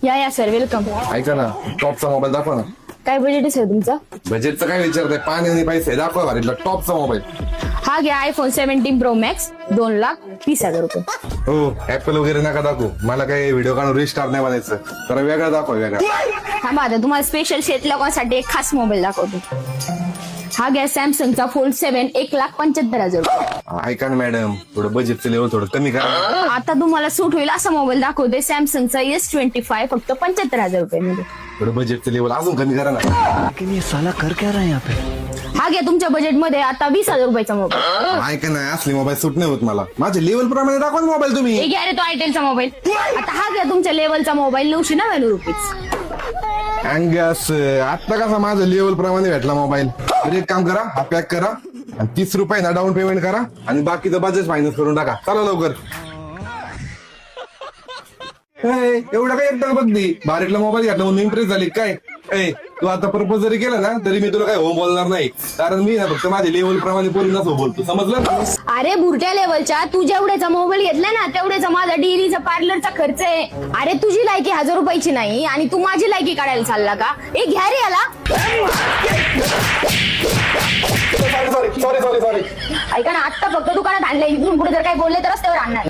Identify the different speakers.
Speaker 1: या sir welcome.
Speaker 2: ऐका ना, टॉपचा मोबाईल दाखवा ना.
Speaker 1: काय बजेट आहे सर तुमचा?
Speaker 2: बजेटचं काय विचारताय, पाणी आणि पैसे दाखवा भारीतला टॉपचा मोबाईल.
Speaker 1: हा घ्या आयफोन 17 प्रो मॅक्स 2,30,000 रुपये.
Speaker 2: हो, ऍपल वगैरे नका दाखवू, मला काही व्हिडिओ काढून रिस्टार्ट नाही बनायचं. तर वेगळा दाखवा, वेगळा.
Speaker 1: थांबा आता तुम्हाला स्पेशल शेत लोकांसाठी एक खास मोबाईल दाखवतो. हा घ्या सॅमसंगचा फोल्ड 7 1,75,000 रुपये.
Speaker 2: ऐका ना मॅडम, थोडं बजेटचं लेवल थोडं कमी करा.
Speaker 1: आता तुम्हाला सूट होईल असा मोबाईल दाखवते सॅमसंगचा S25 फक्त 75,000 रुपये मध्ये.
Speaker 2: थोडं बजेटचं लेवल अजून कमी करा ना.
Speaker 3: लेकिन ये साला कर क्या रहा है यहाँ पे?
Speaker 1: हा घ्या तुमच्या बजेट मध्ये आता 20,000 रुपयाचा मोबाईल.
Speaker 2: ऐका ना, असली मोबाईल सूट नाही होत मला. माझ्या लेवल प्रमाणे दाखवा ना मोबाईल तुम्ही.
Speaker 1: हे घ्या रे तो आयटेलचा मोबाईल. आता हा घ्या तुमच्या लेवलचा मोबाईल 999 रुपये.
Speaker 2: अँगस आता कसा माझ्या लेवल प्रमाणे भेटला मोबाईल. तर एक काम करा, हा पॅक करा आणि 30 रुपये ना डाऊन पेमेंट करा आणि बाकीचं बजेट फायनान्स करून टाका. चला लवकर. एवढं काय एकदा बघती भारीतला मोबाईल घेतला म्हणून इम्प्रेस झाली काय? तू आता प्रपोज जरी केला ना तरी मी तुला काय हो बोलणार नाही, कारण मी ना फक्त माझ्या लेवल प्रमाणे पोरींनाच हो बोलतो, समजलं?
Speaker 1: अरे बुरट्या लेवलच्या तू जेवढ्याचा मोबाईल घेतलाय ना तेवढ्याचा माझा डेअरीचा पार्लरचा खर्च आहे. अरे तुझी लायकी 1,000 रुपयाची नाही आणि तू माझी लायकी काढायला चालला का? घ्या रे याला.
Speaker 2: सॉरी.
Speaker 1: ऐका ना, आत्ता फक्त दुकानात आणलंय, इथून पुढे जर काही बोलले तर रस्त्यावर आणणार.